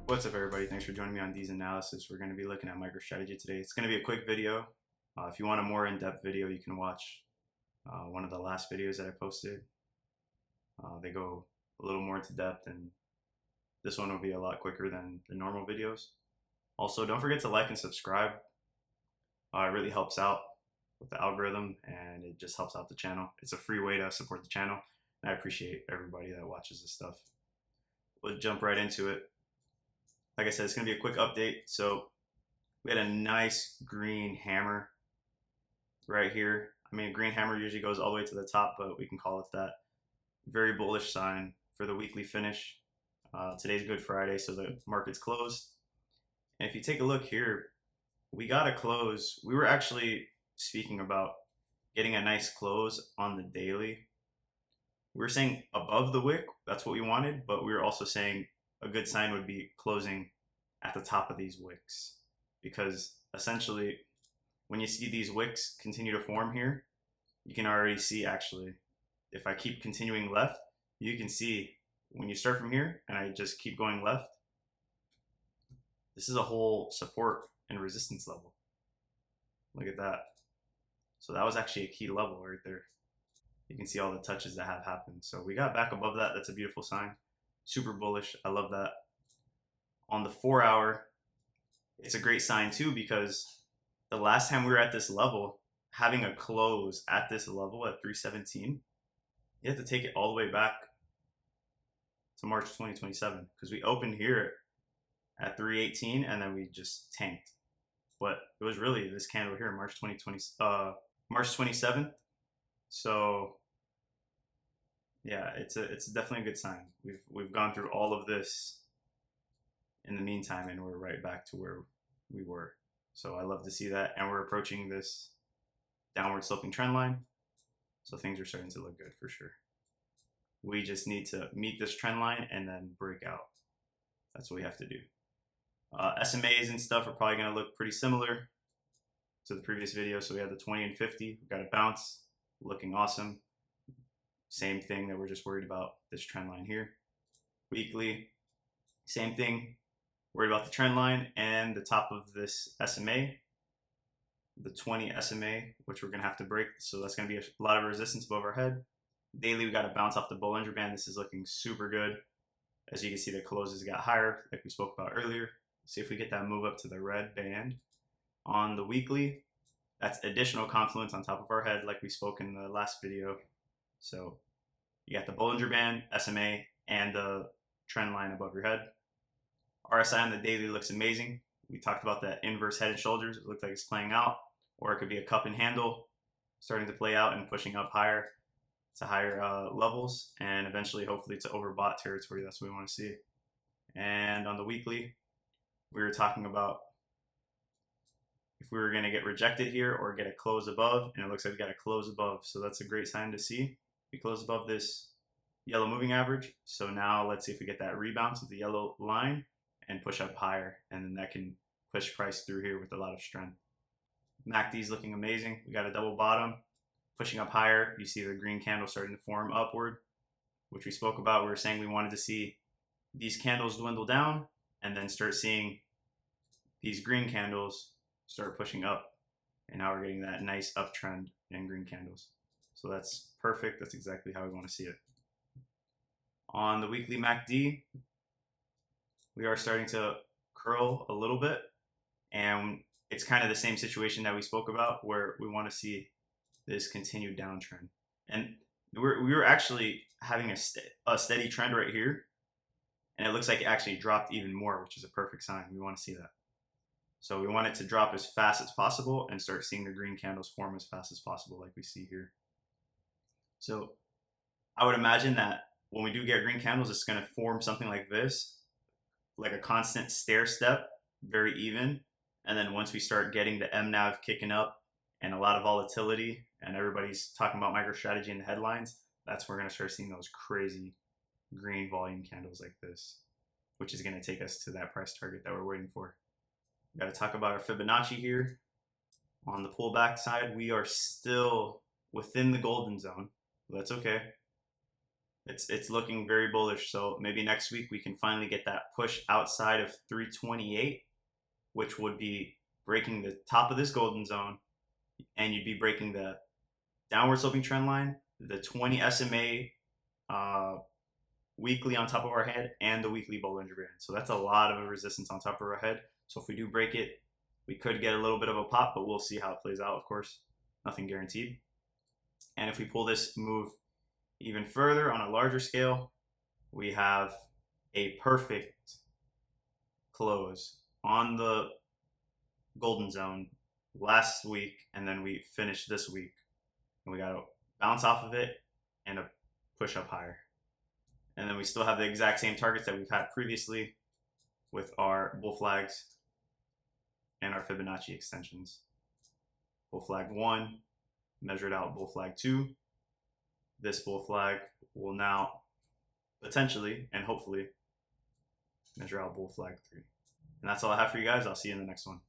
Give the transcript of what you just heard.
What's up, everybody? Thanks for joining me on these analysis. We're going to be looking at MicroStrategy today. It's going to be a quick video. If you want a more in-depth video, you can watch one of the last videos that I posted. They go a little more into depth, and this one will be a lot quicker than the normal videos. Also, don't forget to like and subscribe. It really helps out with the algorithm, and it just helps out the channel. It's a free way to support the channel, and I appreciate everybody that watches this stuff. We'll jump right into it. Like I said, it's going to be a quick update. So we had a nice green hammer right here. I mean, a green hammer usually goes all the way to the top, but we can call it that. Very bullish sign for the weekly finish. Today's Good Friday, so the market's closed. And if you take a look here, we got a close. We were actually speaking about getting a nice close on the daily. We were saying above the wick, that's what we wanted, but we were also saying a good sign would be closing at the top of these wicks, because essentially when you see these wicks continue to form here, you can already see, actually, if I keep continuing left, you can see when you start from here and I just keep going left, this is a whole support and resistance level. Look at that. So that was actually a key level right there. You can see all the touches that have happened. So we got back above that. That's a beautiful sign. Super bullish. I love that. On the 4 hour, it's a great sign too, because the last time we were at this level, having a close at this level at 317, you have to take it all the way back to March 2027, because we opened here at 318 and then we just tanked. But it was really this candle here, March 27th. So yeah, it's definitely a good sign. We've gone through all of this in the meantime, and we're right back to where we were. So I love to see that, and we're approaching this downward sloping trend line. So things are starting to look good for sure. We just need to meet this trend line and then break out. That's what we have to do. SMAs and stuff are probably going to look pretty similar to the previous video. So we had the 20 and 50. We got a bounce, looking awesome. Same thing that we're just worried about this trend line here. Weekly, same thing. Worried about the trend line and the top of this SMA, the 20 SMA, which we're going to have to break. So that's going to be a lot of resistance above our head. Daily, we got to bounce off the Bollinger Band. This is looking super good. As you can see, the closes got higher, like we spoke about earlier. See if we get that move up to the red band. On the weekly, that's additional confluence on top of our head, like we spoke in the last video. So you got the Bollinger Band, SMA, and the trend line above your head. RSI on the daily looks amazing. We talked about that inverse head and shoulders. It looks like it's playing out, or it could be a cup and handle starting to play out and pushing up higher to higher levels, and eventually, hopefully, to overbought territory. That's what we want to see. And on the weekly, we were talking about if we were going to get rejected here or get a close above, and it looks like we got a close above. So that's a great sign to see. We close above this yellow moving average. So now let's see if we get that rebound to the yellow line and push up higher, and then that can push price through here with a lot of strength. MACD is looking amazing. We got a double bottom, pushing up higher. You see the green candle starting to form upward, which we spoke about. We were saying we wanted to see these candles dwindle down and then start seeing these green candles start pushing up. And now we're getting that nice uptrend in green candles. So that's perfect. That's exactly how we want to see it. On the weekly MACD, we are starting to curl a little bit, and it's kind of the same situation that we spoke about, where we want to see this continued downtrend. And we were actually having a steady trend right here, and it looks like it actually dropped even more, which is a perfect sign. We want to see that. So we want it to drop as fast as possible and start seeing the green candles form as fast as possible, like we see here. So I would imagine that when we do get green candles, it's going to form something like this, like a constant stair step, very even. And then once we start getting the MNAV kicking up and a lot of volatility, and everybody's talking about MicroStrategy in the headlines, that's when we're going to start seeing those crazy green volume candles like this, which is going to take us to that price target that we're waiting for. We got to talk about our Fibonacci here. On the pullback side, we are still within the golden zone. That's okay. it's looking very bullish. So maybe next week we can finally get that push outside of 328, which would be breaking the top of this golden zone, and you'd be breaking the downward sloping trend line, the 20 SMA weekly on top of our head, and the weekly Bollinger Band. So that's a lot of resistance on top of our head. So if we do break it, we could get a little bit of a pop, but we'll see how it plays out, of course. Nothing guaranteed. And if we pull this move even further on a larger scale, we have a perfect close on the golden zone last week, and then we finished this week. And we got to bounce off of it and a push up higher. And then we still have the exact same targets that we've had previously with our bull flags and our Fibonacci extensions. Bull flag 1 measured out bull flag 2. This bull flag will now potentially and hopefully measure out bull flag 3. And that's all I have for you guys. I'll see you in the next one.